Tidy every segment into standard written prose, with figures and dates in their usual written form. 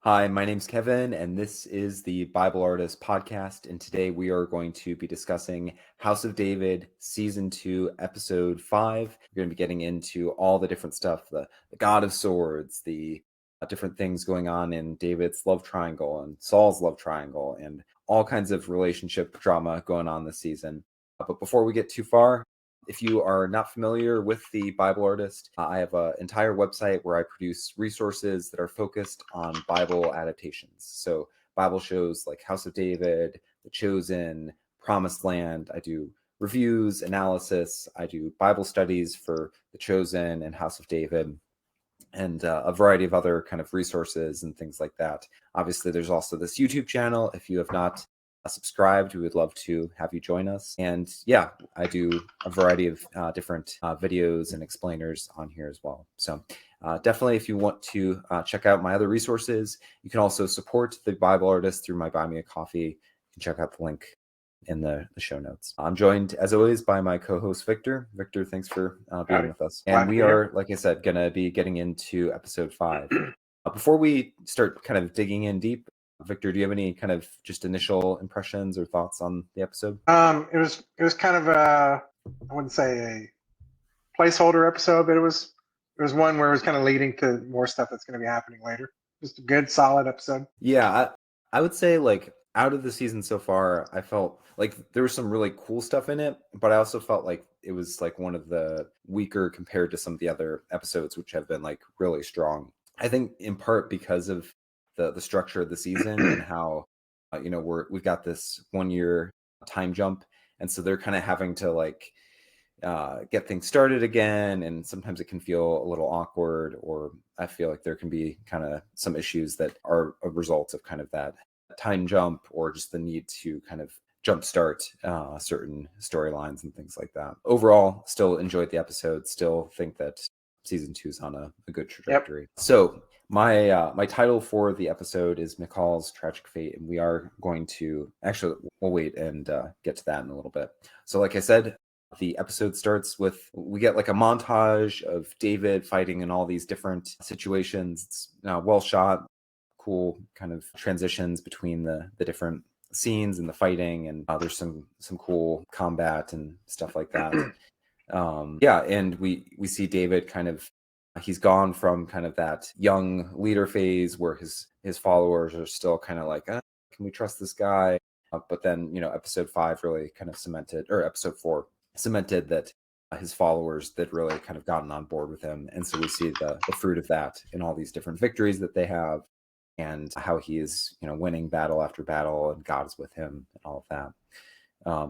Hi, my name's Kevin, and this is the Bible Artist Podcast. And today we are going to be discussing House of David, Season 2, Episode 5. We're going to be getting into all the different stuff, the God of Swords, the different things going on in David's love triangle and Saul's love triangle, and all kinds of relationship drama going on this season. But before we get too far, if you are not familiar with the Bible Artist, I have an entire website where I produce resources that are focused on Bible adaptations. So Bible shows like House of David, The Chosen, Promised Land. I do reviews, analysis. I do Bible studies for The Chosen and House of David, and a variety of other kind of resources and things like that. Obviously, there's also this YouTube channel. If you have not subscribed, we would love to have you join us. And yeah, I do a variety of different videos and explainers on here as well. So definitely, if you want to check out my other resources, you can also support the Bible Artist through my Buy Me a Coffee. You can check out the link in the show notes. I'm joined, as always, by my co-host, Victor. Victor, thanks for being with us. And we are, like I said, going to be getting into Episode 5. Before we start kind of digging in deep, Victor, do you have any kind of just initial impressions or thoughts on the episode? It was kind of I wouldn't say a placeholder episode, but it was one where it was kind of leading to more stuff that's going to be happening later. Just a good, solid episode. Yeah, I would say like out of the season so far, I felt like there was some really cool stuff in it, but I also felt like it was like one of the weaker compared to some of the other episodes, which have been like really strong. I think in part because of the structure of the season and how we've got this 1 year time jump, and so they're kind of having to like get things started again, and sometimes it can feel a little awkward, or I feel like there can be kind of some issues that are a result of kind of that time jump, or just the need to kind of jumpstart certain storylines and things like that. Overall, still enjoyed the episode, still think that season 2 is on a good trajectory. Yep. So my title for the episode is Mychal's Tragic Fate, and we are going to we'll wait and get to that in a little bit. So like I said, the episode starts with, we get like a montage of David fighting in all these different situations. It's well shot, cool kind of transitions between the different scenes and the fighting, and there's some cool combat and stuff like that. And we see David kind of, he's gone from kind of that young leader phase where his followers are still kind of like, can we trust this guy? But then, episode 5 really kind of episode 4 cemented that his followers that really kind of gotten on board with him. And so we see the fruit of that in all these different victories that they have, and how he is, winning battle after battle, and God is with him and all of that.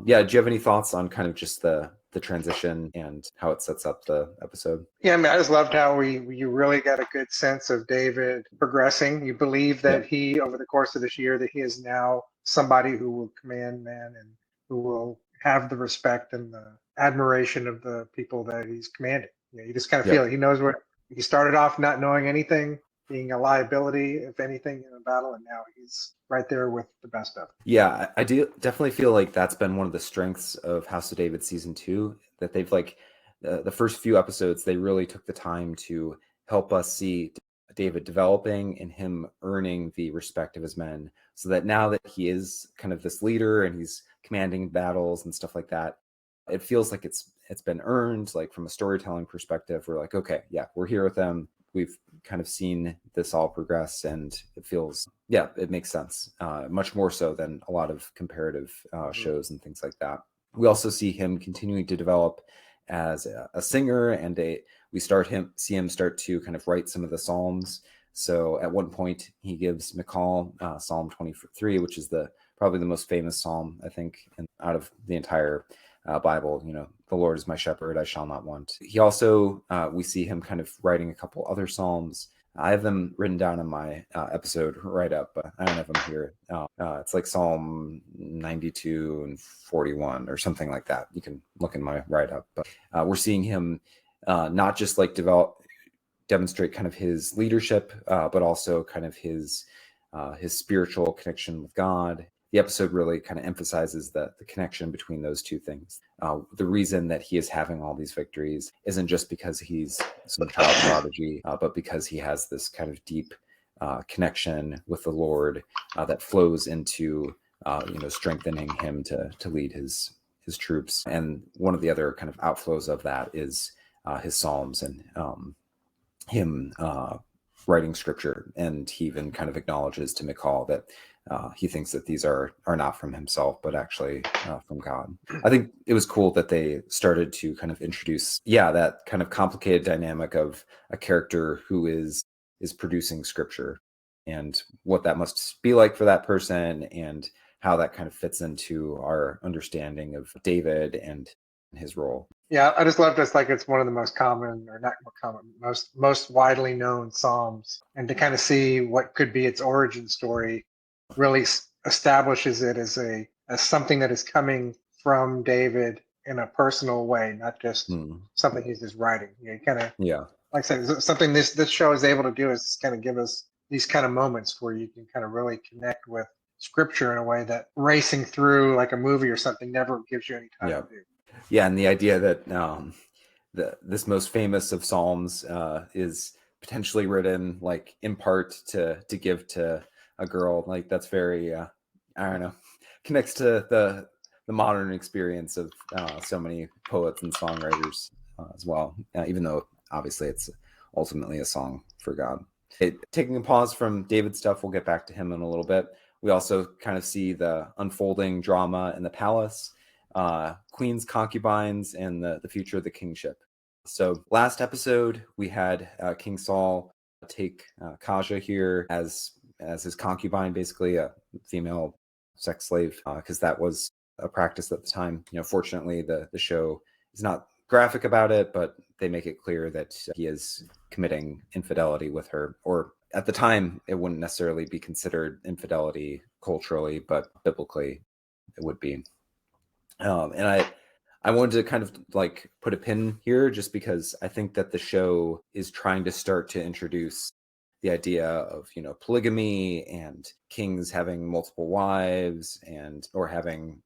Do you have any thoughts on kind of just the transition and how it sets up the episode? Yeah, I mean, I just loved how you really got a good sense of David progressing. You believe that he, over the course of this year, that he is now somebody who will command men and who will have the respect and the admiration of the people that he's commanding. You just kind of feel it. He knows what he started off not knowing anything, being a liability, if anything, in a battle, and now he's right there with the best of it. Yeah, I do definitely feel like that's been one of the strengths of House of David season 2, that they've like the first few episodes, they really took the time to help us see David developing and him earning the respect of his men, so that now that he is kind of this leader and he's commanding battles and stuff like that, it feels like it's been earned. Like from a storytelling perspective, we're like, okay, yeah, we're here with them. We've kind of seen this all progress, and it feels, it makes sense, much more so than a lot of comparative shows and things like that. We also see him continuing to develop as a singer, and we see him start to kind of write some of the Psalms. So at one point, he gives Mychal Psalm 23, which is probably the most famous Psalm, I think, out of the entire Bible. The Lord is my shepherd, I shall not want. He also, we see him kind of writing a couple other Psalms. I have them written down in my episode write-up, but I don't have them here. It's like Psalm 92 and 41 or something like that. You can look in my write-up. But we're seeing him not just like demonstrate kind of his leadership, but also kind of his spiritual connection with God. The episode really kind of emphasizes the connection between those two things. The reason that he is having all these victories isn't just because he's some child prodigy, but because he has this kind of deep connection with the Lord that flows into strengthening him to lead his troops. And one of the other kind of outflows of that is his Psalms and him writing scripture. And he even kind of acknowledges to Mychal that he thinks that these are not from himself, but actually from God. I think it was cool that they started to kind of introduce, that kind of complicated dynamic of a character who is producing scripture and what that must be like for that person, and how that kind of fits into our understanding of David and his role. Yeah, I just love this. Like, it's one of the most common, or not more common, most widely known Psalms, and to kind of see what could be its origin story really establishes it as something that is coming from David in a personal way, not just something he's just writing. Kind of, like I said, something this show is able to do is kind of give us these kind of moments where you can kind of really connect with scripture in a way that racing through like a movie or something never gives you any time to do. Yeah, and the idea that this most famous of Psalms is potentially written like in part to give to a girl, like that's very I don't know, connects to the modern experience of so many poets and songwriters as well, even though obviously it's ultimately a song for God. Taking a pause from David's stuff, we'll get back to him in a little bit. We also kind of see the unfolding drama in the palace, queen's concubines, and the future of the kingship. So last episode, we had King Saul take Kaja here as his concubine, basically a female sex slave, because that was a practice at the time. Fortunately, the show is not graphic about it, but they make it clear that he is committing infidelity with her, or at the time, it wouldn't necessarily be considered infidelity culturally, but biblically, it would be. And I wanted to kind of like put a pin here just because I think that the show is trying to start to introduce the idea of, polygamy and kings having multiple wives or having,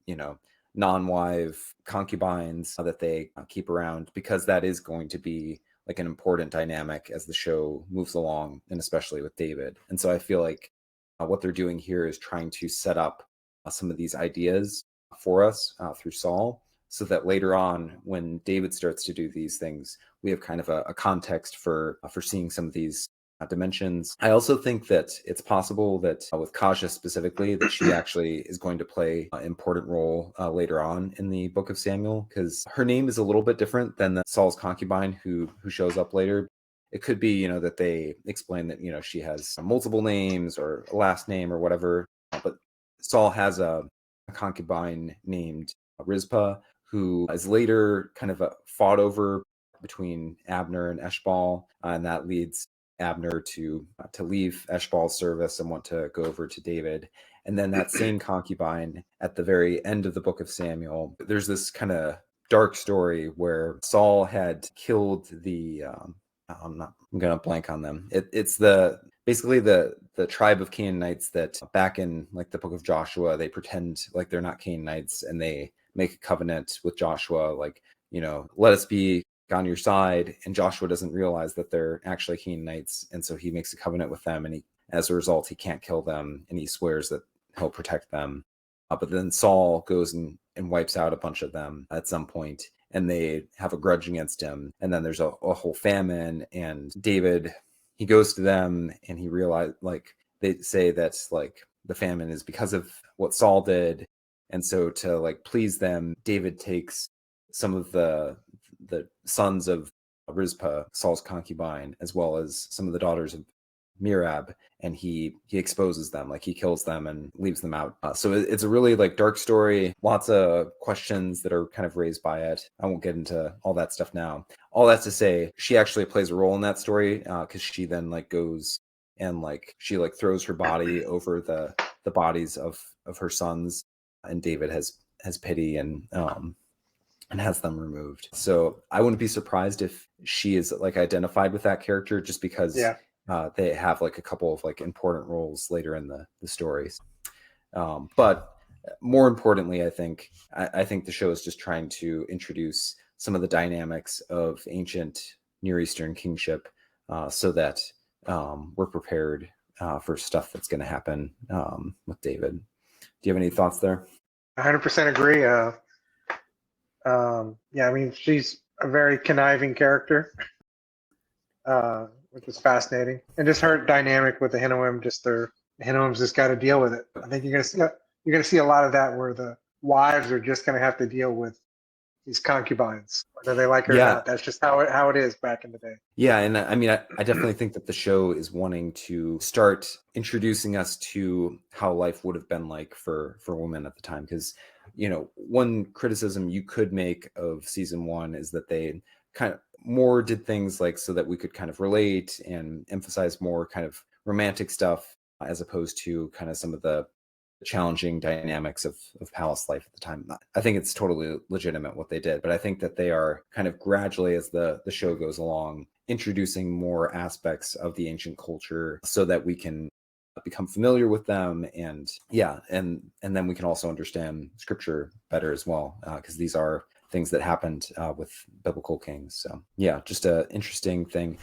non-wife concubines that they keep around, because that is going to be like an important dynamic as the show moves along, and especially with David. And so I feel like what they're doing here is trying to set up some of these ideas for us through Saul, so that later on, when David starts to do these things, we have kind of a context for seeing some of these dimensions. I also think that it's possible that with Kaja specifically, that she actually is going to play an important role later on in the book of Samuel, because her name is a little bit different than the Saul's concubine who shows up later. It could be, that they explain that, she has multiple names or a last name or whatever, but Saul has a concubine named Rizpah, who is later kind of fought over between Abner and Eshbal, and that leads Abner to leave Eshbal's service and want to go over to David. And then that same concubine, at the very end of the book of Samuel, there's this kind of dark story where Saul had killed the I'm gonna blank on them. It's basically the tribe of Canaanites that back in like the book of Joshua, they pretend like they're not Canaanites, and they make a covenant with Joshua, like, let us be on your side. And Joshua doesn't realize that they're actually Canaanites, and so he makes a covenant with them, and as a result, he can't kill them, and he swears that he'll protect them. But then Saul goes and wipes out a bunch of them at some point, and they have a grudge against him. And then there's a whole famine, and David, he goes to them, and he realized, like, they say that's like the famine is because of what Saul did. And so to like please them, David takes some of the sons of Rizpah, Saul's concubine, as well as some of the daughters of Merab, and he exposes them, like he kills them and leaves them out. So it's a really like dark story, lots of questions that are kind of raised by it. I won't get into all that stuff now. All that to say, she actually plays a role in that story, because she then like goes and like she like throws her body over the bodies of her sons, and David has pity and has them removed. So I wouldn't be surprised if she is like identified with that character, just because they have like a couple of like important roles later in the stories. But more importantly, I think the show is just trying to introduce some of the dynamics of ancient Near Eastern kingship, so that we're prepared for stuff that's going to happen with David. Do you have any thoughts there? 100% agree. Yeah, I mean, she's a very conniving character, which is fascinating, and just her dynamic with the Hinnoam. The Hinnoam's just got to deal with it. I think you're gonna see a lot of that where the wives are just gonna have to deal with these concubines, whether they like her or Yeah. not. That's just how it is back in the day. Yeah, and I mean, I definitely think that the show is wanting to start introducing us to how life would have been like for women at the time. Because, one criticism you could make of season one is that they kind of more did things like so that we could kind of relate and emphasize more kind of romantic stuff as opposed to kind of some of the challenging dynamics of palace life at the time. I think it's totally legitimate what they did, but I think that they are kind of gradually, as the show goes along, introducing more aspects of the ancient culture so that we can become familiar with them, and then we can also understand scripture better as well, because these are things that happened with biblical kings. So yeah, just an interesting thing.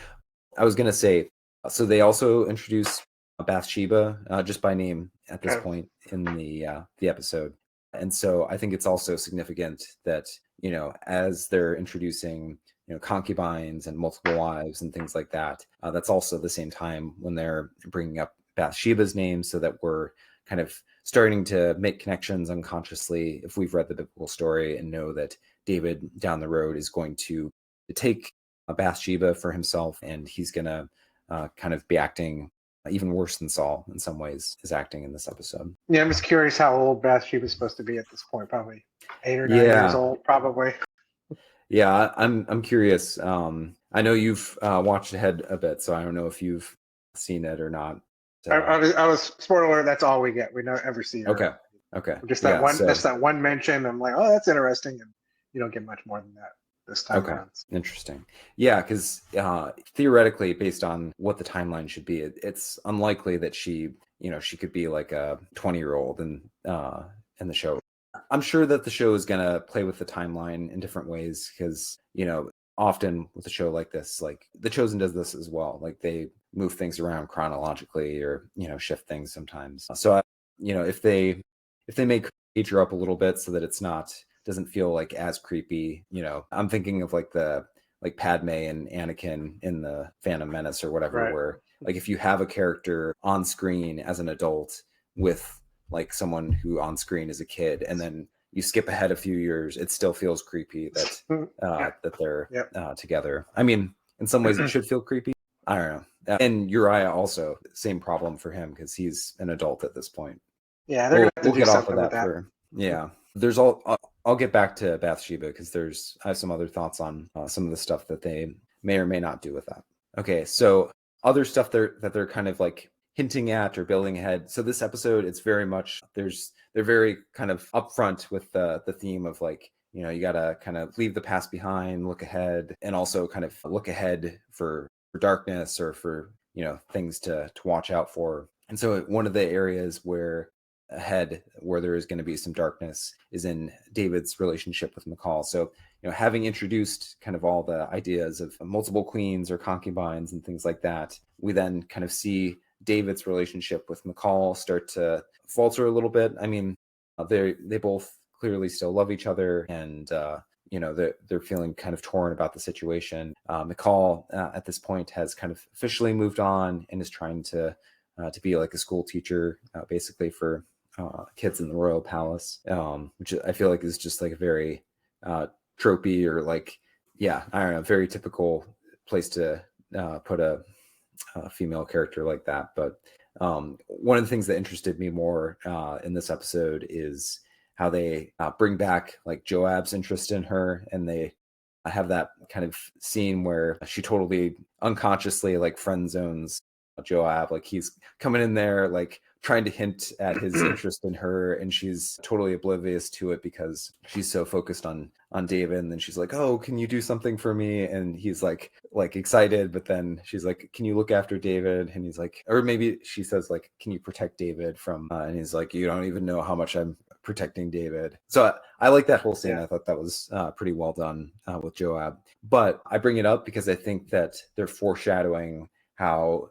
I was going to say, so they also introduce Bathsheba just by name at this point in the episode, and so I think it's also significant that as they're introducing concubines and multiple wives and things like that, that's also the same time when they're bringing up Bathsheba's name, so that we're kind of starting to make connections unconsciously if we've read the biblical story and know that David down the road is going to take Bathsheba for himself, and he's going to kind of be acting even worse than Saul in some ways is acting in this episode. Yeah, I'm just curious how old Bathsheba's supposed to be at this point. Probably 8 or 9 years old, probably. Yeah, I'm curious. I know you've watched ahead a bit, so I don't know if you've seen it or not. I was spoiler alert. That's all we get. We don't ever see her. Okay. Just that one. That's that one mention. I'm like, oh, that's interesting, and you don't get much more than that this time around. Interesting. Yeah, because theoretically, based on what the timeline should be, it's unlikely that she could be like a 20-year-old in the show. I'm sure that the show is going to play with the timeline in different ways because, often with a show like this, like The Chosen does this as well. Like they move things around chronologically or, shift things sometimes. So, if they make age her up a little bit so that it's doesn't feel like as creepy, I'm thinking of like Padme and Anakin in the Phantom Menace or whatever, right, where like if you have a character on screen as an adult with like someone who on screen is a kid, and then you skip ahead a few years, it still feels creepy that that they're together. I mean, in some ways it should feel creepy. I don't know. And Uriah also, same problem for him because he's an adult at this point. Yeah, they're gonna have to do get something off of that. There's I'll get back to Bathsheba because I have some other thoughts on some of the stuff that they may or may not do with that. Okay, so other stuff that they're kind of like hinting at or building ahead. So this episode, it's very much they're very kind of upfront with the theme of like, you gotta kind of leave the past behind, look ahead, and also kind of look ahead for darkness or for things to watch out for. And so one of the areas where there is going to be some darkness is in David's relationship with Mychal. So, having introduced kind of all the ideas of multiple queens or concubines and things like that, we then kind of see David's relationship with Mychal start to falter a little bit. I mean, they both clearly still love each other, and they're feeling kind of torn about the situation. Mychal at this point has kind of officially moved on and is trying to be like a school teacher, basically for kids in the royal palace, which I feel like is just like a very tropey or like, I don't know, very typical place to put a female character like that. But one of the things that interested me more in this episode is how they bring back like Joab's interest in her, and they have that kind of scene where she totally unconsciously like friend zones Joab. Like he's coming in there like trying to hint at his interest in her, and she's totally oblivious to it because she's so focused on David. And then she's like, oh, can you do something for me? And he's like excited, but then she's like, can you look after David? And he's like, or maybe she says like, can you protect David from and he's like, you don't even know how much I'm protecting David. So I like that whole scene. I thought that was pretty well done with Joab. But I bring it up because I think that they're foreshadowing how,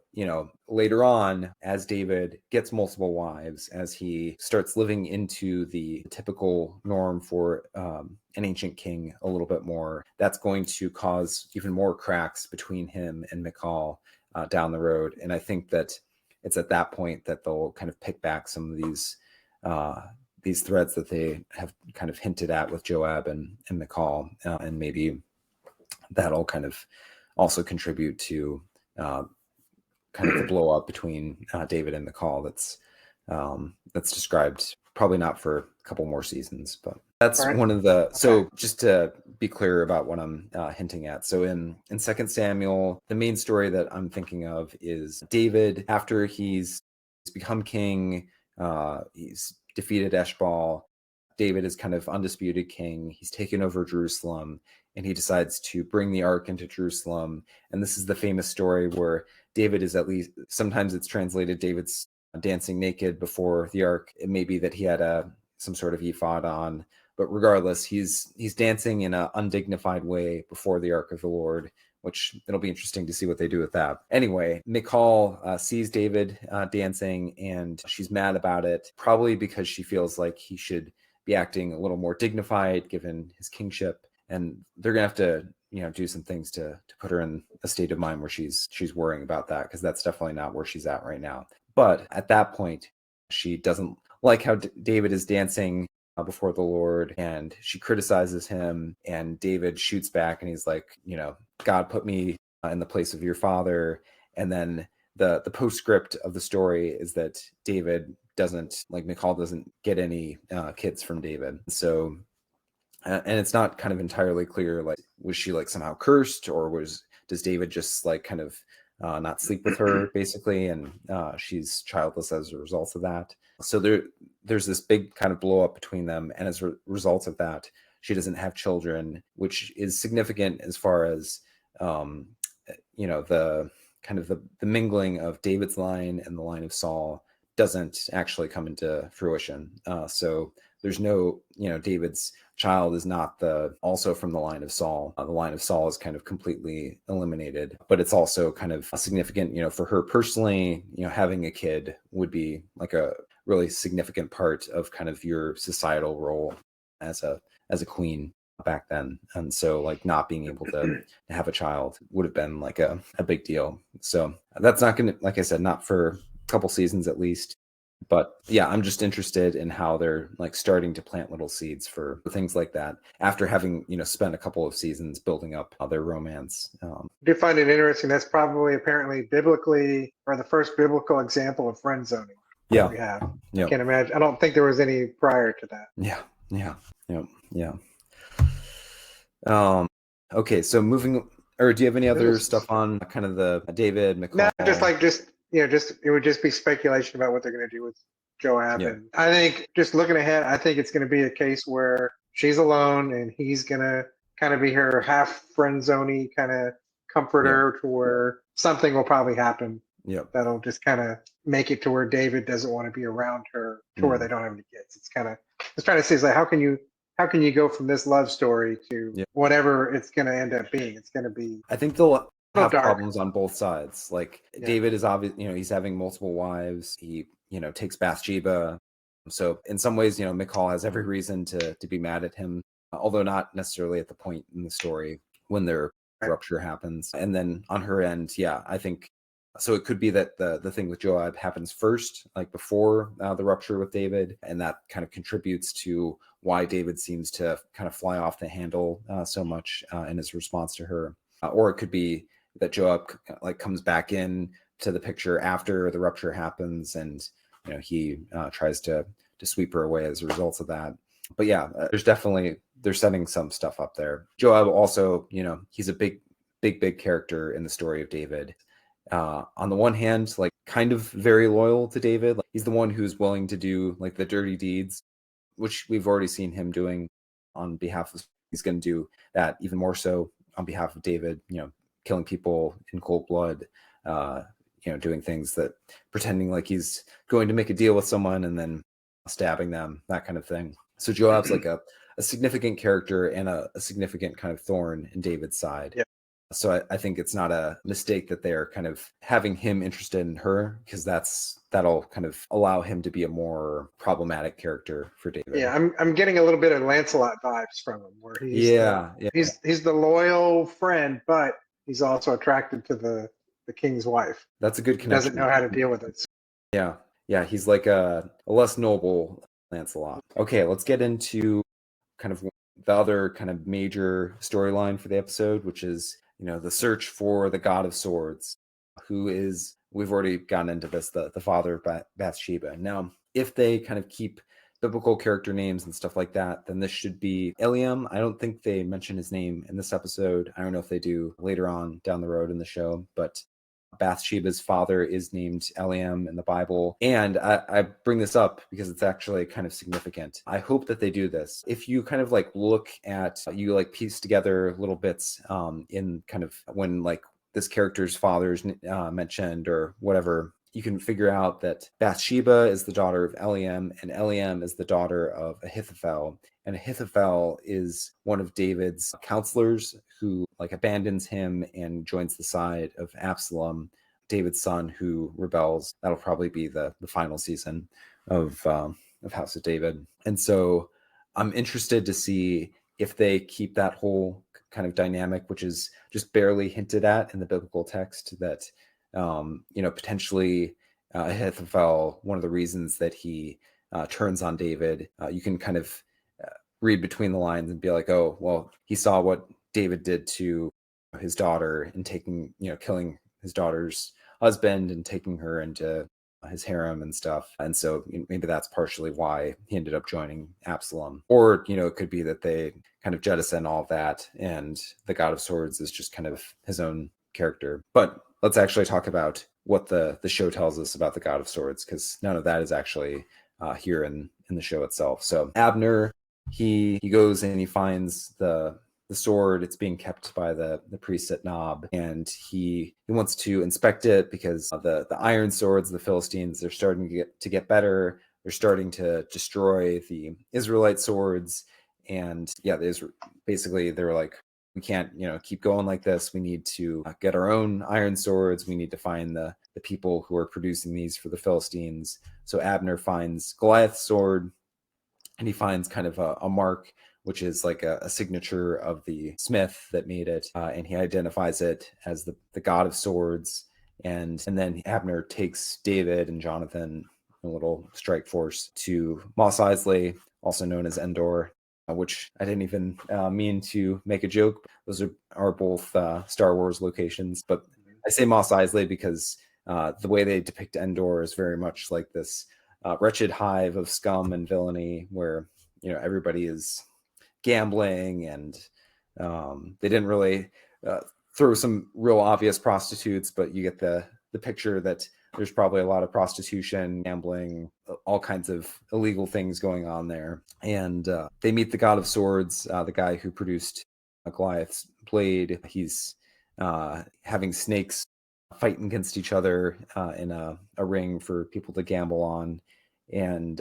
later on, as David gets multiple wives, as he starts living into the typical norm for an ancient king a little bit more, that's going to cause even more cracks between him and Mychal down the road. And I think that it's at that point that they'll kind of pick back some of these threads that they have kind of hinted at with Joab and Mychal, and maybe that'll kind of also contribute to kind of the blow up between David and Mychal that's described, probably not for a couple more seasons, but that's Right. one of the. Okay. So just to be clear about what I'm hinting at. So in 2 Samuel, the main story that I'm thinking of is David after he's become king. He's defeated Eshbal. David is kind of undisputed king. He's taken over Jerusalem, and he decides to bring the ark into Jerusalem. And this is the famous story where David is, at least sometimes it's translated, David's dancing naked before the ark. It may be that he had some sort of ephod on, but regardless, he's dancing in an undignified way before the ark of the Lord, which it'll be interesting to see what they do with that. Anyway, Mychal sees David dancing, and she's mad about it, probably because she feels like he should be acting a little more dignified given his kingship. And they're gonna have to, do some things to put her in a state of mind where she's worrying about that, because that's definitely not where she's at right now. But at that point, she doesn't like how David is dancing before the Lord, and she criticizes him, and David shoots back, and he's like, God put me in the place of your father. And then the postscript of the story is that David doesn't, like, Mychal doesn't get any kids from David. So and it's not kind of entirely clear, like, was she like somehow cursed, or does David just like kind of not sleep with her basically, and she's childless as a result of that. So there's this big kind of blow up between them, and as a result of that, she doesn't have children, which is significant as far as the kind of the mingling of David's line and the line of Saul doesn't actually come into fruition. So there's no, David's child is not also from the line of Saul. The line of Saul is kind of completely eliminated, but it's also kind of significant, for her personally, having a kid would be like a really significant part of kind of your societal role as a queen back then. And so like not being able to have a child would have been like a big deal. So that's not going to, like I said, not for a couple seasons at least. But yeah, I'm just interested in how they're like starting to plant little seeds for things like that after having, spent a couple of seasons building up their romance. I do find it interesting. That's probably apparently biblically, or the first biblical example of friend zoning Yeah. we have. Yeah. I can't imagine. I don't think there was any prior to that. Yeah. Okay, so moving, or do you have any other stuff on kind of the David, Mychal? No, it would just be speculation about what they're going to do with Joab. Yeah. And I think just looking ahead, I think it's going to be a case where she's alone and he's going to kind of be her half friend zoney kind of comforter, to where something will probably happen. Yeah. That'll just kind of make it to where David doesn't want to be around her, to where they don't have any kids. It's kind of, I was trying to say, is like, how can you go from this love story to whatever it's going to end up being? It's going to be, I think they'll have dark problems on both sides. Like David is obvious, he's having multiple wives. He, takes Bathsheba. So in some ways, Mychal has every reason to be mad at him, although not necessarily at the point in the story when their rupture happens. And then on her end, I think so. It could be that the thing with Joab happens first, like before the rupture with David, and that kind of contributes to why David seems to kind of fly off the handle so much in his response to her. Or it could be that Joab like comes back in to the picture after the rupture happens, and he tries to sweep her away as a result of that. But they're setting some stuff up there. Joab also, he's a big character in the story of David. On the one hand, like kind of very loyal to David. Like, he's the one who's willing to do like the dirty deeds, which we've already seen him doing on behalf of. He's going to do that even more so on behalf of David. Killing people in cold blood. Doing things that pretending like he's going to make a deal with someone and then stabbing them, that kind of thing. So Joab's like a significant character and a significant kind of thorn in David's side. Yeah. So I think it's not a mistake that they're kind of having him interested in her, because that'll kind of allow him to be a more problematic character for David. Yeah, I'm getting a little bit of Lancelot vibes from him, where Yeah. he's the loyal friend, but he's also attracted to the king's wife. That's a good He connection. doesn't know how to deal with it. Yeah, he's like a less noble Lancelot. Okay, let's get into kind of the other kind of major storyline for the episode, which is, the search for the God of Swords, who is, we've already gotten into this, the father of Bathsheba. Now, if they kind of keep biblical character names and stuff like that, then this should be Eliab. I don't think they mention his name in this episode. I don't know if they do later on down the road in the show, but Bathsheba's father is named Eliab in the Bible. And I bring this up because it's actually kind of significant. I hope that they do this. If you kind of like look at, you like piece together little bits in kind of when like this character's father's mentioned or whatever, you can figure out that Bathsheba is the daughter of Eliab, and Eliab is the daughter of Ahithophel. And Ahithophel is one of David's counselors who like abandons him and joins the side of Absalom, David's son, who rebels. That'll probably be the final season of House of David. And so I'm interested to see if they keep that whole kind of dynamic, which is just barely hinted at in the biblical text, that potentially Ahithophel, one of the reasons that he turns on David, you can kind of read between the lines and be like, oh, well, he saw what David did to his daughter and killing his daughter's husband and taking her into his harem and stuff. And so maybe that's partially why he ended up joining Absalom. Or, it could be that they kind of jettison all of that and the God of Swords is just kind of his own character. But let's actually talk about what the show tells us about the God of Swords, because none of that is actually here in the show itself. So Abner, he goes and he finds the sword. It's being kept by the priest at Nob, and he wants to inspect it because the iron swords, the Philistines, they're starting to get better. They're starting to destroy the Israelite swords, and basically they're like, we can't keep going like this. We need to get our own iron swords. We need to find the people who are producing these for the Philistines. So Abner finds Goliath's sword, and he finds kind of a mark, which is like a signature of the smith that made it, and he identifies it as the God of Swords. And then Abner takes David and Jonathan, a little strike force, to Mos Eisley, also known as Endor, which I didn't even mean to make a joke. Those are both Star Wars locations, but I say Mos Eisley because the way they depict Endor is very much like this wretched hive of scum and villainy where everybody is gambling, and they didn't really throw some real obvious prostitutes, but you get the picture that there's probably a lot of prostitution, gambling, all kinds of illegal things going on there. And they meet the God of Swords, the guy who produced Goliath's blade. He's having snakes fighting against each other in a ring for people to gamble on. And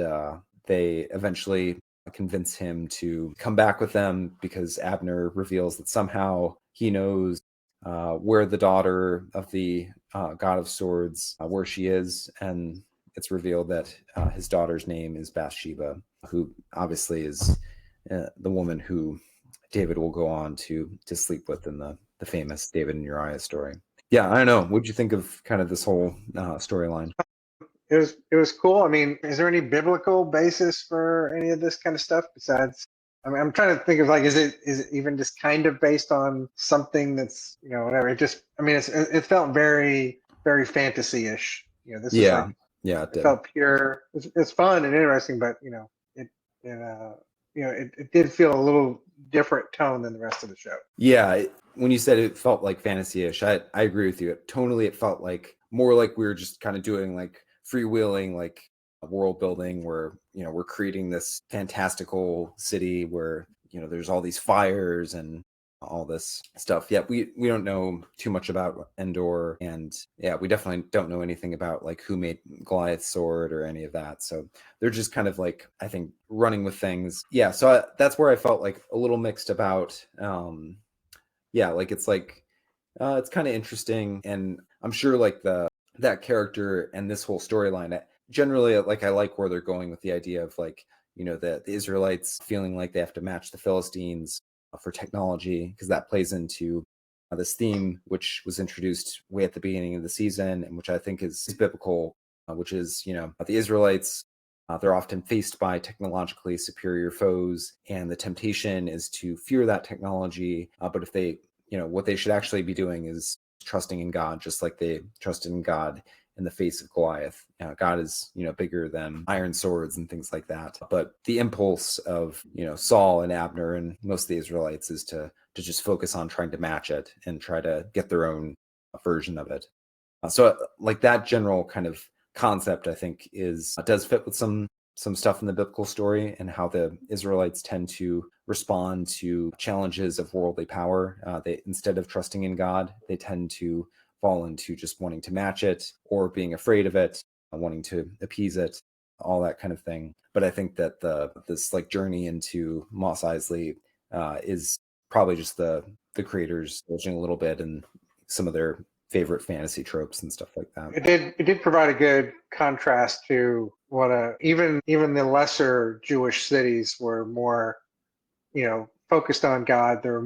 they eventually convince him to come back with them because Abner reveals that somehow he knows where the daughter of the God of Swords, where she is. And it's revealed that his daughter's name is Bathsheba, who obviously is the woman who David will go on to sleep with in the famous David and Uriah story. Yeah, I don't know. What'd you think of kind of this whole storyline? It was cool. I mean, is there any biblical basis for any of this kind of stuff besides? I mean, I'm trying to think of like, is it even just kind of based on something that's whatever? It just, I mean, it felt very fantasy-ish. This is like, it felt pure. It's fun and interesting, but it it did feel a little different tone than the rest of the show. Yeah, when you said it felt like fantasy-ish, I agree with you. Tonally, it felt like more like we were just kind of doing like freewheeling, like world building, where we're creating this fantastical city where there's all these fires and all this stuff. Yeah, we don't know too much about Endor, and yeah, we definitely don't know anything about like who made Goliath's sword or any of that. So they're just kind of like, I think, running with things. Yeah, so that's where I felt like a little mixed about. Yeah, like it's like It's kind of interesting, and I'm sure like that character and this whole storyline. Generally, like I like where they're going with the idea of like the Israelites feeling like they have to match the Philistines for technology, because that plays into this theme which was introduced way at the beginning of the season, and which I think is biblical, which is the Israelites. They're often faced by technologically superior foes, and the temptation is to fear that technology. But if they, what they should actually be doing is trusting in God, just like they trusted in God in the face of Goliath. God is, bigger than iron swords and things like that. But the impulse of, Saul and Abner and most of the Israelites is to just focus on trying to match it and try to get their own version of it. So like that general kind of concept, I think, does fit with some stuff in the biblical story, and how the Israelites tend to respond to challenges of worldly power. They, instead of trusting in God, they tend to fall into just wanting to match it, or being afraid of it, wanting to appease it, all that kind of thing. But I think that this like journey into Mos Eisley is probably just the creators indulging a little bit in some of their favorite fantasy tropes and stuff like that. It did provide a good contrast to what even the lesser Jewish cities were more, focused on God. They're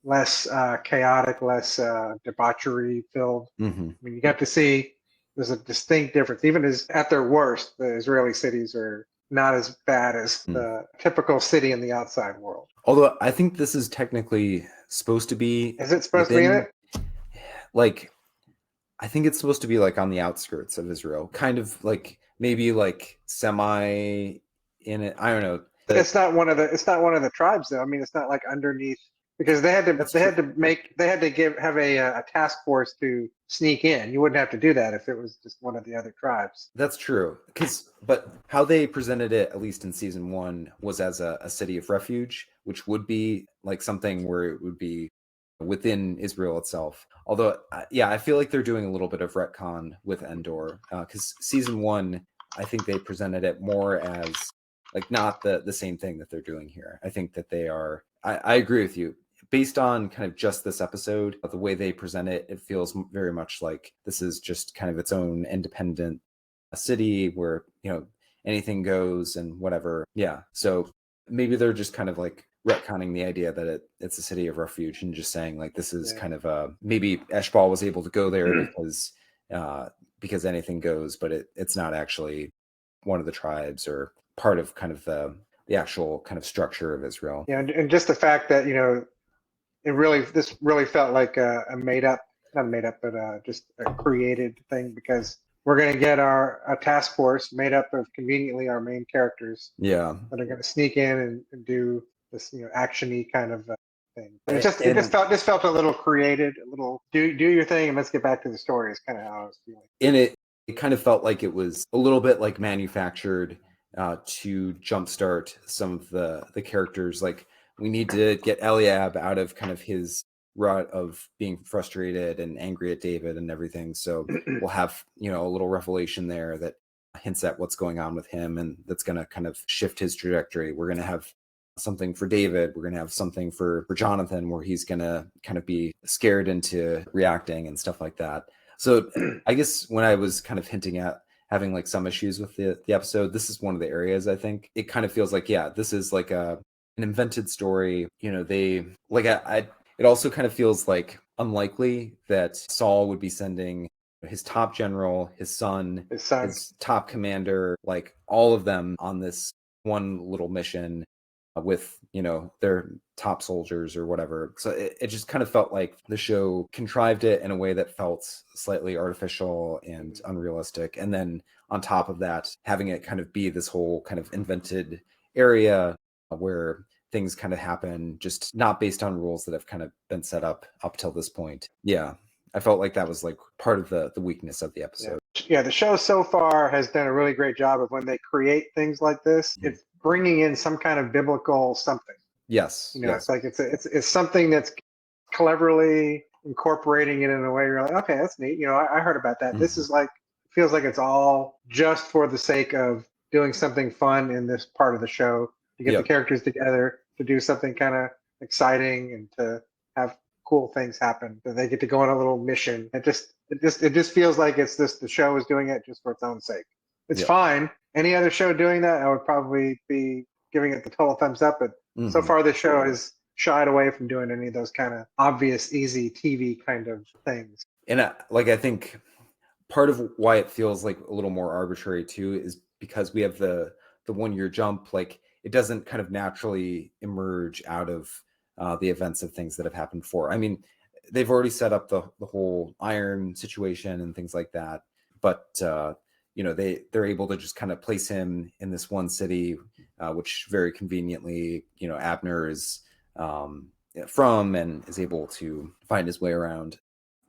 less chaotic, less debauchery filled. Mm-hmm. I mean, you got to see there's a distinct difference. Even as at their worst, the Israeli cities are not as bad as the typical city in the outside world. Although I think this is technically supposed to be Is it supposed to be in within, it? like, I think it's supposed to be like on the outskirts of Israel, kind of like maybe like semi in it. I don't know. It's not one of the tribes though. I mean, it's not like underneath, because they had to That's they true. had to make they had to have a task force to sneak in. You wouldn't have to do that if it was just one of the other tribes. That's true. But how they presented it, at least in season one, was as a city of refuge, which would be like something where it would be within Israel itself. Although, yeah, I feel like they're doing a little bit of retcon with Endor, because season one, I think they presented it more as like not the same thing that they're doing here. I think that they are. I agree with you. Based on kind of just this episode, the way they present it, it feels very much like this is just kind of its own independent city where anything goes and whatever. Yeah, so maybe they're just kind of like retconning the idea that it's a city of refuge, and just saying like this is Yeah. kind of maybe Eshbal was able to go there because anything goes, but it's not actually one of the tribes or part of kind of the actual kind of structure of Israel. Yeah, and just the fact that this really felt like a made up, not made up, but just a created thing, because we're going to get a task force made up of conveniently our main characters Yeah, that are going to sneak in and do this actiony kind of thing. And and it just felt a little created, a little do your thing and let's get back to the story. Is kind of how I was feeling. and it kind of felt like it was a little bit like manufactured to jumpstart some of the characters. Like we need to get Eliab out of kind of his rut of being frustrated and angry at David and everything. So we'll have a little revelation there that hints at what's going on with him, and that's going to kind of shift his trajectory. We're going to have something for David. We're going to have something for Jonathan, where he's going to kind of be scared into reacting and stuff like that. So I guess when I was kind of hinting at having like some issues with the episode, this is one of the areas. I think it kind of feels like, yeah, this is like an invented story. They like it also kind of feels like unlikely that Saul would be sending his top general, his son, His son. his top commander, like all of them on this one little mission with their top soldiers or whatever. So it just kind of felt like the show contrived it in a way that felt slightly artificial and unrealistic, and then on top of that, having it kind of be this whole kind of invented area where things kind of happen just not based on rules that have kind of been set up till this point. Yeah, I felt like that was like part of the weakness of the episode. Yeah, the show so far has done a really great job of, when they create things like this, it's bringing in some kind of biblical something. Yes. It's like it's something that's cleverly incorporating it in a way you're like, okay, that's neat. I heard about that. This is like, feels like it's all just for the sake of doing something fun in this part of the show, to get the characters together, to do something kind of exciting, and to have cool things happen. That they get to go on a little mission. It just feels like it's just the show is doing it just for its own sake. It's Yeah. fine. Any other show doing that, I would probably be giving it the total thumbs up. But so Mhm. far, this show has shied away from doing any of those kind of obvious, easy TV kind of things. And I think part of why it feels like a little more arbitrary too is because we have the 1 year jump. Like it doesn't kind of naturally emerge out of the events of things that have happened before. I mean, they've already set up the whole iron situation and things like that, but they're able to just kind of place him in this one city, which very conveniently Abner is from and is able to find his way around.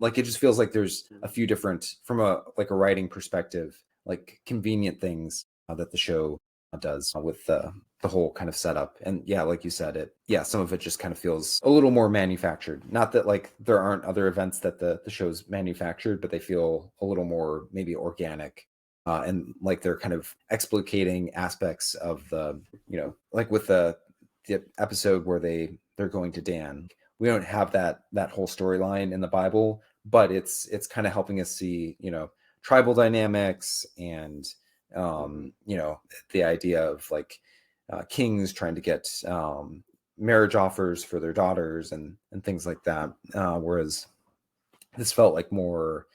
Like it just feels like there's a few different, from a writing perspective, like convenient things that the show does with the whole kind of setup. And yeah, like you said, some of it just kind of feels a little more manufactured. Not that like there aren't other events that the show's manufactured, but they feel a little more maybe organic. And like they're kind of explicating aspects of the, like with the episode where they're going to Dan. We don't have that whole storyline in the Bible, but it's kind of helping us see, tribal dynamics and the idea of like kings trying to get marriage offers for their daughters and things like that. Whereas this felt like more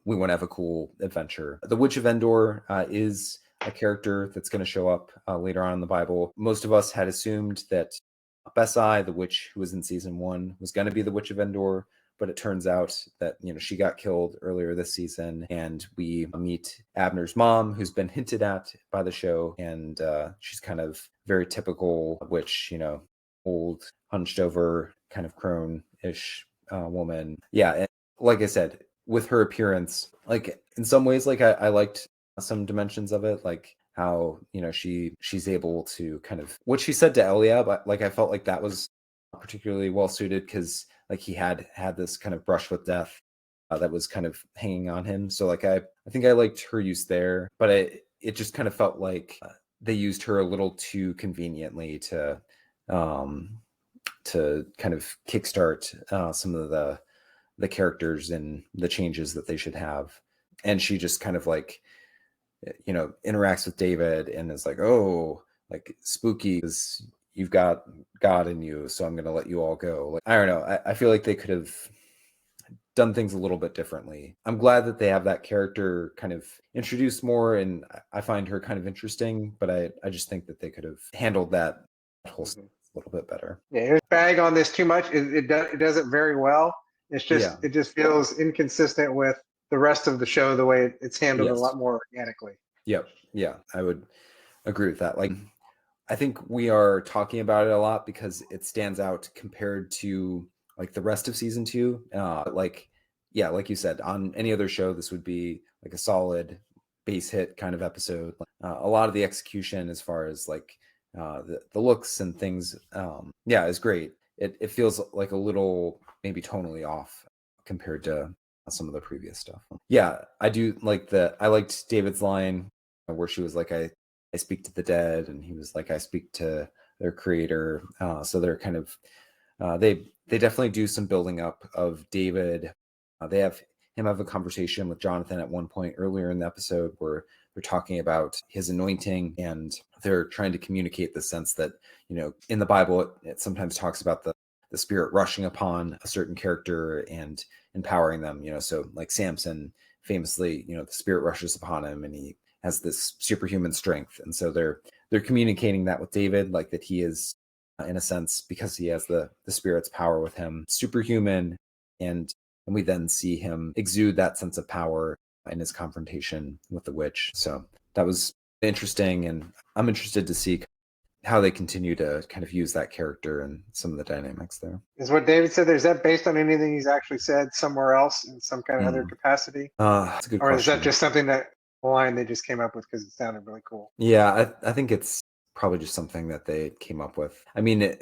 we want to have a cool adventure. The Witch of Endor is a character that's going to show up later on in the Bible. Most of us had assumed that Besai, the witch who was in season 1, was going to be the Witch of Endor, but it turns out that she got killed earlier this season, and we meet Abner's mom, who's been hinted at by the show, and she's kind of very typical witch, old, hunched over, kind of crone-ish woman. Yeah, and like I said, with her appearance, like in some ways, like I liked some dimensions of it, like how she's able to kind of what she said to Eliab. Like I felt like that was particularly well suited because like he had this kind of brush with death that was kind of hanging on him. So like I think I liked her use there, but it just kind of felt like they used her a little too conveniently to kind of kickstart some of the characters and the changes that they should have. And she just kind of like interacts with David and is like, oh, like spooky, because you've got God in you, so I'm gonna let you all go. Like I don't know, I feel like they could have done things a little bit differently. I'm glad that they have that character kind of introduced more, and I find her kind of interesting, but I just think that they could have handled that whole a little bit better. Yeah, bag on this too much. It does it very well. Yeah. It just feels inconsistent with the rest of the show, the way it's handled a Yes. lot more organically. Yep. Yeah, I would agree with that. Like I think we are talking about it a lot because it stands out compared to like the rest of season 2. Like like you said, on any other show this would be like a solid base hit kind of episode. A lot of the execution as far as like the looks and things is great. It feels like a little maybe tonally off compared to some of the previous stuff. Yeah, I do like I liked David's line where she was like, I speak to the dead, and he was like, I speak to their creator. So they're kind of they definitely do some building up of David. They have him have a conversation with Jonathan at one point earlier in the episode where they're talking about his anointing, and they're trying to communicate the sense that in the Bible it sometimes talks about the spirit rushing upon a certain character and empowering them. So like Samson famously, the spirit rushes upon him and he has this superhuman strength, and so they're communicating that with David, like that he is in a sense, because he has the spirit's power with him, superhuman, and we then see him exude that sense of power in his confrontation with the witch. So that was interesting, and I'm interested to see how they continue to kind of use that character and some of the dynamics there. Is what David said there, is that based on anything he's actually said somewhere else in some kind of other capacity? That's a good Or question. is that just something that a line they just came up with because it sounded really cool? Yeah, I think it's probably just something that they came up with. I mean,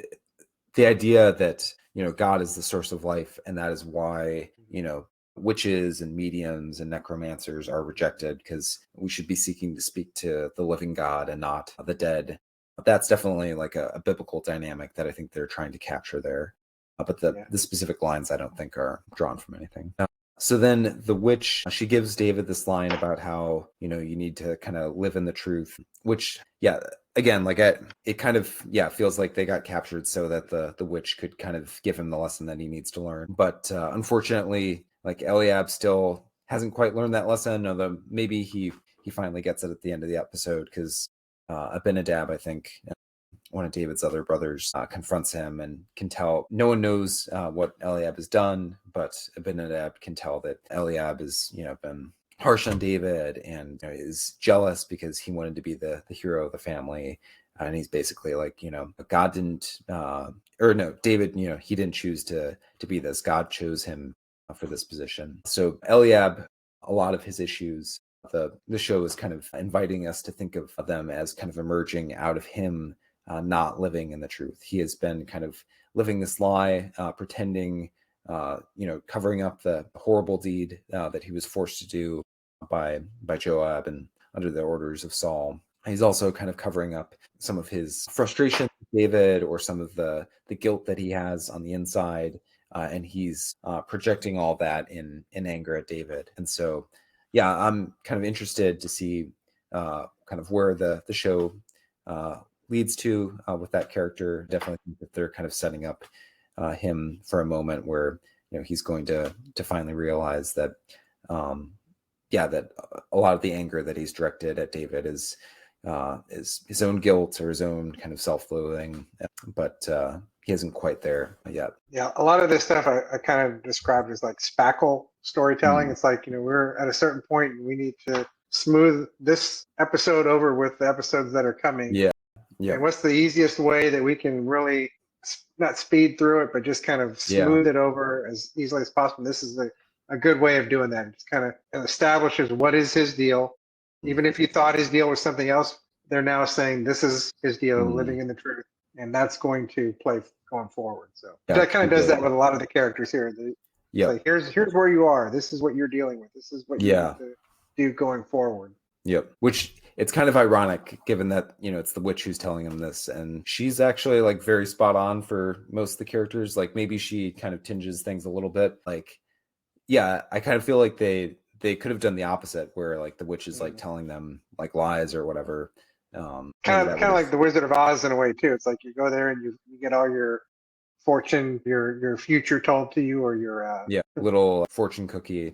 the idea that God is the source of life, and that is why witches and mediums and necromancers are rejected, because we should be seeking to speak to the living God and not the dead. That's definitely like a biblical dynamic that I think they're trying to capture there. but the specific lines I don't think are drawn from anything. So then the witch, she gives David this line about how, you need to kind of live in the truth, which, again, like it kind of, feels like they got captured so that the witch could kind of give him the lesson that he needs to learn. But unfortunately, like Eliab still hasn't quite learned that lesson, although maybe he finally gets it at the end of the episode, because Abinadab, I think, one of David's other brothers, confronts him and can tell. No one knows what Eliab has done, but Abinadab can tell that Eliab has, been harsh on David and is jealous because he wanted to be the hero of the family. And he's basically like, God didn't, David, he didn't choose to be this. God chose him for this position. So Eliab, a lot of his issues, the show is kind of inviting us to think of them as kind of emerging out of him not living in the truth. He has been kind of living this lie, pretending, covering up the horrible deed that he was forced to do by Joab and under the orders of Saul. He's also kind of covering up some of his frustration with David, or some of the guilt that he has on the inside, and he's projecting all that in anger at David. And so, I'm kind of interested to see kind of where the show leads to with that character. Definitely think that they're kind of setting up him for a moment where he's going to finally realize that that a lot of the anger that he's directed at David is his own guilt or his own kind of self-loathing, but he isn't quite there yet. Yeah, a lot of this stuff I kind of described as like spackle storytelling. It's like, we're at a certain point and we need to smooth this episode over with the episodes that are coming. Yeah. And what's the easiest way that we can really not speed through it, but just kind of smooth it over as easily as possible? This is a good way of doing that. It just kind of establishes what is his deal. Even if you thought his deal was something else, they're now saying this is his deal, living in the truth. And that's going to play going forward. So that kind of does that with a lot of the characters here. Like, here's where you are. This is what you're dealing with. This is what you have to do going forward. Yep. Which, it's kind of ironic given that, it's the witch who's telling him this, and she's actually like very spot on for most of the characters. Like, maybe she kind of tinges things a little bit. Like, I kind of feel like they could have done the opposite, where like the witch is like telling them like lies or whatever. Kind of like the Wizard of Oz in a way too. It's like you go there and you get all your fortune, your future told to you, or your little fortune cookie.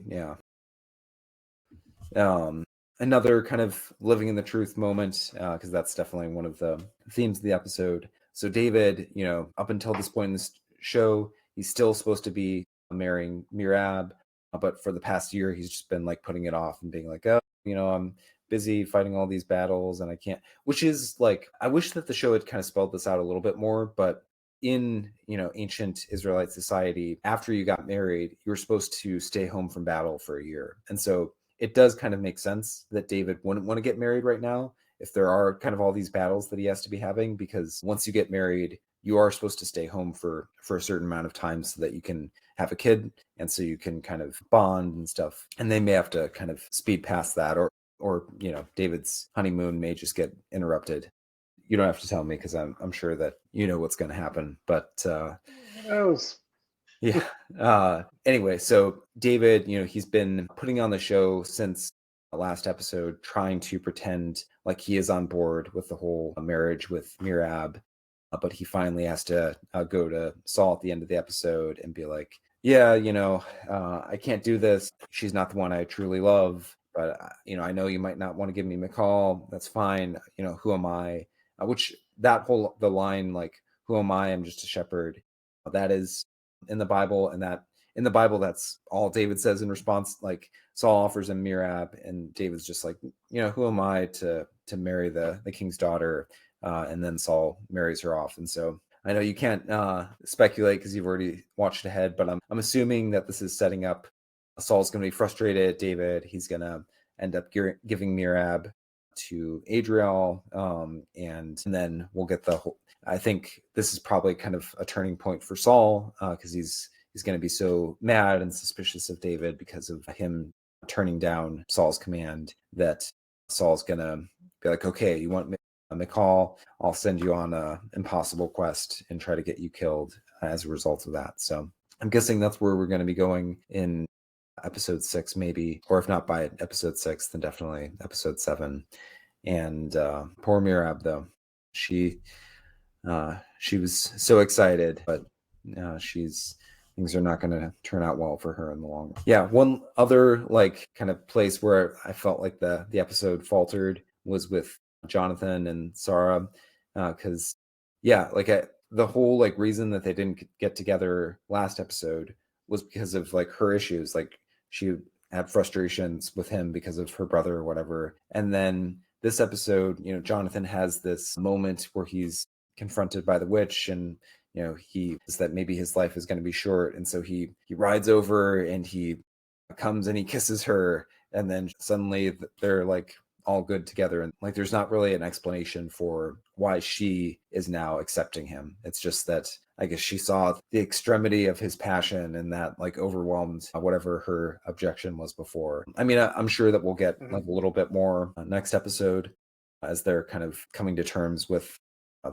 Another kind of living in the truth moment, because that's definitely one of the themes of the episode. So David, up until this point in this show, he's still supposed to be marrying Mirab, but for the past year, he's just been like putting it off and being like, oh, I'm busy fighting all these battles and I can't, which is like, I wish that the show had kind of spelled this out a little bit more. But in ancient Israelite society, after you got married, you were supposed to stay home from battle for a year. And so it does kind of make sense that David wouldn't want to get married right now if there are kind of all these battles that he has to be having, because once you get married, you are supposed to stay home for a certain amount of time so that you can have a kid, and so you can kind of bond and stuff. And they may have to kind of speed past that, or David's honeymoon may just get interrupted. You don't have to tell me, because I'm sure that you know what's going to happen. But anyway, so David, he's been putting on the show since the last episode, trying to pretend like he is on board with the whole marriage with Mirab, but he finally has to go to Saul at the end of the episode and be like, I can't do this. She's not the one I truly love, but I know you might not want to give me Mychal. That's fine. Who am I? Which the line, like, who am I? I'm just a shepherd. That is in the Bible, and that in the Bible, that's all David says in response. Like, Saul offers him Mirab, and David's just like, who am I to marry the king's daughter? And then Saul marries her off. And so I know you can't speculate because you've already watched ahead, but I'm assuming that this is setting up Saul's going to be frustrated at David. He's going to end up giving Mirab to Adriel, and then we'll get the whole. I think this is probably kind of a turning point for Saul, because he's going to be so mad and suspicious of David because of him turning down Saul's command, that Saul's going to be like, okay, you want Mychal, I'll send you on a impossible quest and try to get you killed. as a result of that. So I'm guessing that's where we're going to be going in episode 6, maybe, or if not by episode 6, then definitely episode 7. And poor Mirab, though, she was so excited, but things are not going to turn out well for her in the long run. Yeah, one other like kind of place where I felt like the episode faltered was with Jonathan and Sarah, because the whole like reason that they didn't get together last episode was because of like her issues. Like she had frustrations with him because of her brother or whatever. And then this episode, Jonathan has this moment where he's confronted by the witch, and he is that maybe his life is going to be short, and so he rides over and he comes and he kisses her, and then suddenly they're like all good together, and like there's not really an explanation for why she is now accepting him. It's just that I guess she saw the extremity of his passion, and that like overwhelmed whatever her objection was before. I mean, I'm sure that we'll get like a little bit more next episode as they're kind of coming to terms with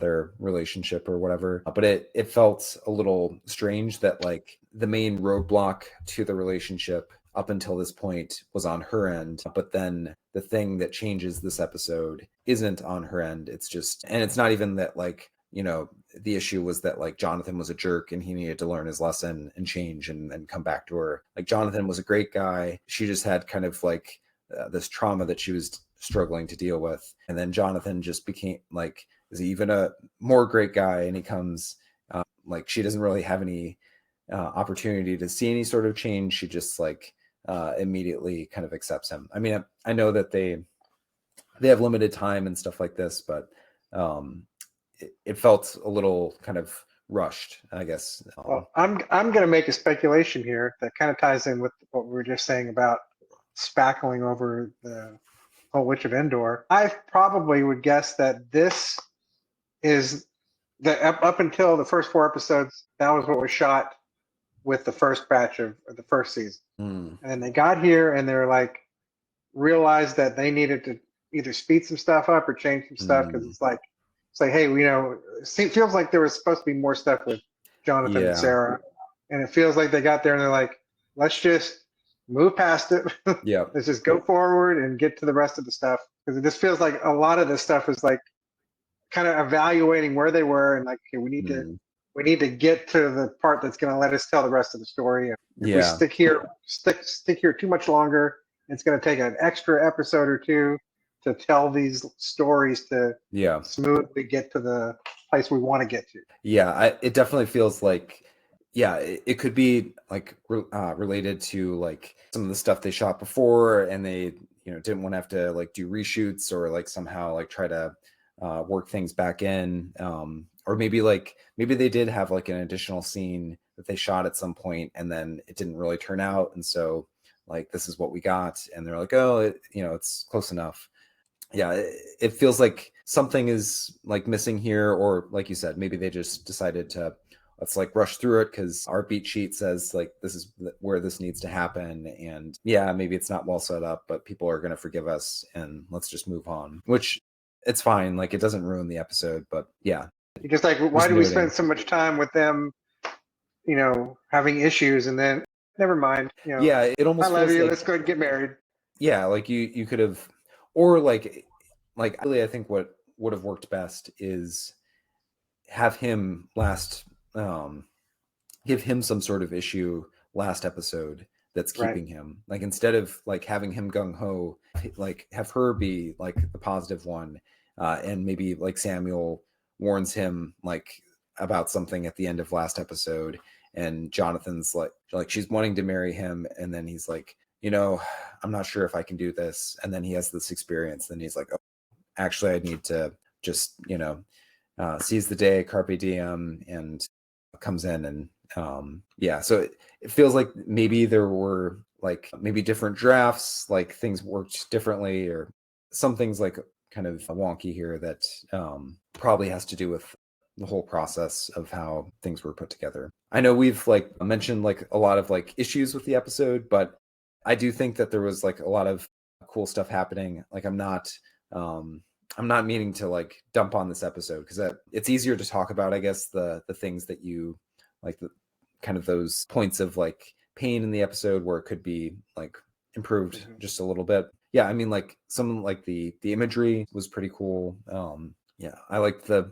their relationship or whatever. But it felt a little strange that like the main roadblock to the relationship up until this point was on her end, but then the thing that changes this episode isn't on her end. It's just, and it's not even that like, the issue was that like Jonathan was a jerk and he needed to learn his lesson and change and come back to her. Like Jonathan was a great guy. She just had kind of like this trauma that she was struggling to deal with. And then Jonathan just became like, is even a more great guy, and he comes like she doesn't really have any opportunity to see any sort of change. She just like immediately kind of accepts him. I mean, I know that they have limited time and stuff like this, but it felt a little kind of rushed, I guess. Well, I'm going to make a speculation here that kind of ties in with what we were just saying about spackling over the whole Witch of Endor. I probably would guess that this is that up until the first 4 episodes, that was what was shot with the first batch of the first season. And then they got here and they're like, realized that they needed to either speed some stuff up or change some stuff, because it's like, hey, it feels like there was supposed to be more stuff with Jonathan and Sarah, and it feels like they got there and they're like, let's just move past it. Yeah. Let's just go forward and get to the rest of the stuff, because it just feels like a lot of this stuff is like kind of evaluating where they were and like, okay, we need to get to the part that's going to let us tell the rest of the story. If we stick here too much longer, it's going to take an extra episode or two to tell these stories to smoothly get to the place we want to get to. Yeah, it definitely feels like, it could be like related to like some of the stuff they shot before, and they didn't want to have to like do reshoots or like somehow like try to work things back in, or maybe they did have like an additional scene that they shot at some point and then it didn't really turn out, and so like this is what we got, and they're like, oh, it's close enough. It feels like something is like missing here, or like you said, maybe they just decided to let's like rush through it because our beat sheet says like this is where this needs to happen, and maybe it's not well set up, but people are going to forgive us and let's just move on, which it's fine. Like it doesn't ruin the episode, but you're just like, why do we spend so much time with them having issues, and then never mind, it almost I love you, like, let's go ahead and get married. Like you could have, or like really, I think what would have worked best is have him give him some sort of issue last episode that's keeping him, like instead of like having him gung-ho, like have her be like the positive one, and maybe like Samuel warns him like about something at the end of last episode, and Jonathan's like she's wanting to marry him, and then he's like, I'm not sure if I can do this, and then he has this experience, then he's like, oh, actually I need to just seize the day, carpe diem, and comes in, and so it feels like maybe there were like maybe different drafts, like things worked differently, or some things like kind of wonky here that probably has to do with the whole process of how things were put together. I know we've like mentioned like a lot of like issues with the episode, but I do think that there was like a lot of cool stuff happening. Like I'm not meaning to like dump on this episode, because it's easier to talk about, I guess, the things that you like the kind of those points of like pain in the episode where it could be like improved just a little bit. Yeah, I mean, like some like the imagery was pretty cool. Yeah, I liked the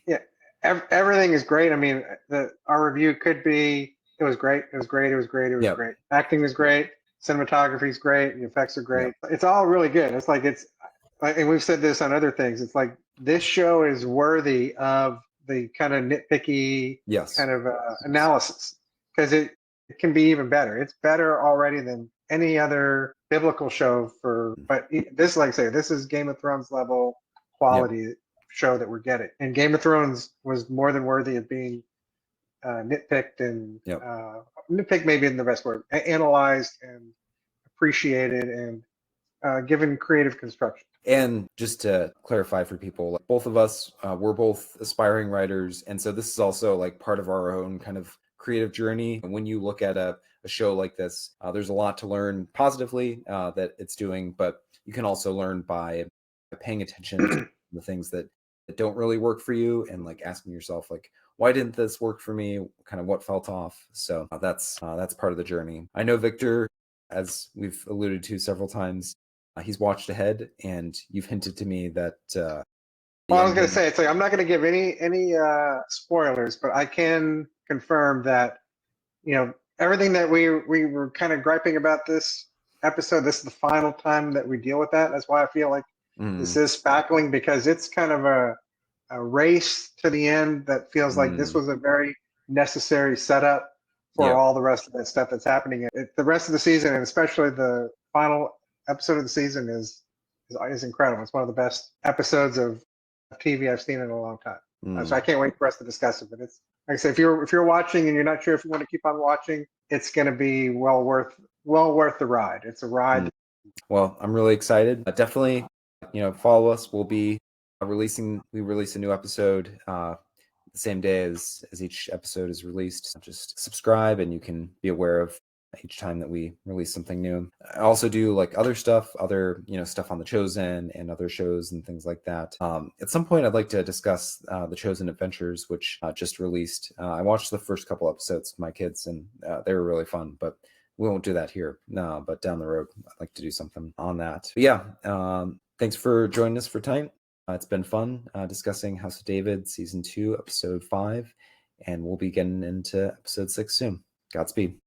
Yeah, everything is great. I mean, our review could be it was great, it was great, it was great, it was yeah, great. Acting is great, cinematography is great, the effects are yeah, great. It's all really good. It's like and we've said this on other things. It's like this show is worthy of the kind of nitpicky yes, kind of analysis because it can be even better. It's better already than any other biblical show but this, like I say, this is Game of Thrones level yeah, quality show that we're getting. And Game of Thrones was more than worthy of being nitpicked and yeah. nitpicked maybe in the best word, analyzed and appreciated and given creative construction. And just to clarify for people, like both of us, we're both aspiring writers, and so this is also like part of our own kind of creative journey. And when you look at a show like this, there's a lot to learn positively that it's doing, but you can also learn by paying attention to the things that don't really work for you, and like asking yourself, like, why didn't this work for me? Kind of what felt off. So that's part of the journey. I know Victor, as we've alluded to several times, he's watched ahead, and you've hinted to me that the Well, I was going to ending. say, it's like I'm not going to give any spoilers, but I can confirm that everything that we were kind of griping about this episode. This is the final time that we deal with that. That's why I feel like this Mm, is spackling because it's kind of a race to the end that feels like this mm, was a very necessary setup for yeah, all the rest of that stuff that's happening. The rest of the season, and especially the final episode of the season, is incredible. It's one of the best episodes of TV I've seen in a long time. So mm. I can't wait for us to discuss it. But it's like I said, if you're watching and you're not sure if you want to keep on watching, it's going to be well worth the ride. It's a ride. Well, I'm really excited. Definitely, follow us. We'll be we release a new episode the same day as each episode is released. Just subscribe, and you can be aware of each time that we release something new. I also do like other stuff, stuff on The Chosen and other shows and things like that. At some point, I'd like to discuss The Chosen Adventures, which just released. I watched the first couple episodes with my kids, and they were really fun, but we won't do that here. No, but down the road, I'd like to do something on that. But yeah, thanks for joining us for tonight. It's been fun discussing House of David season 2, episode 5, and we'll be getting into episode 6 soon. Godspeed.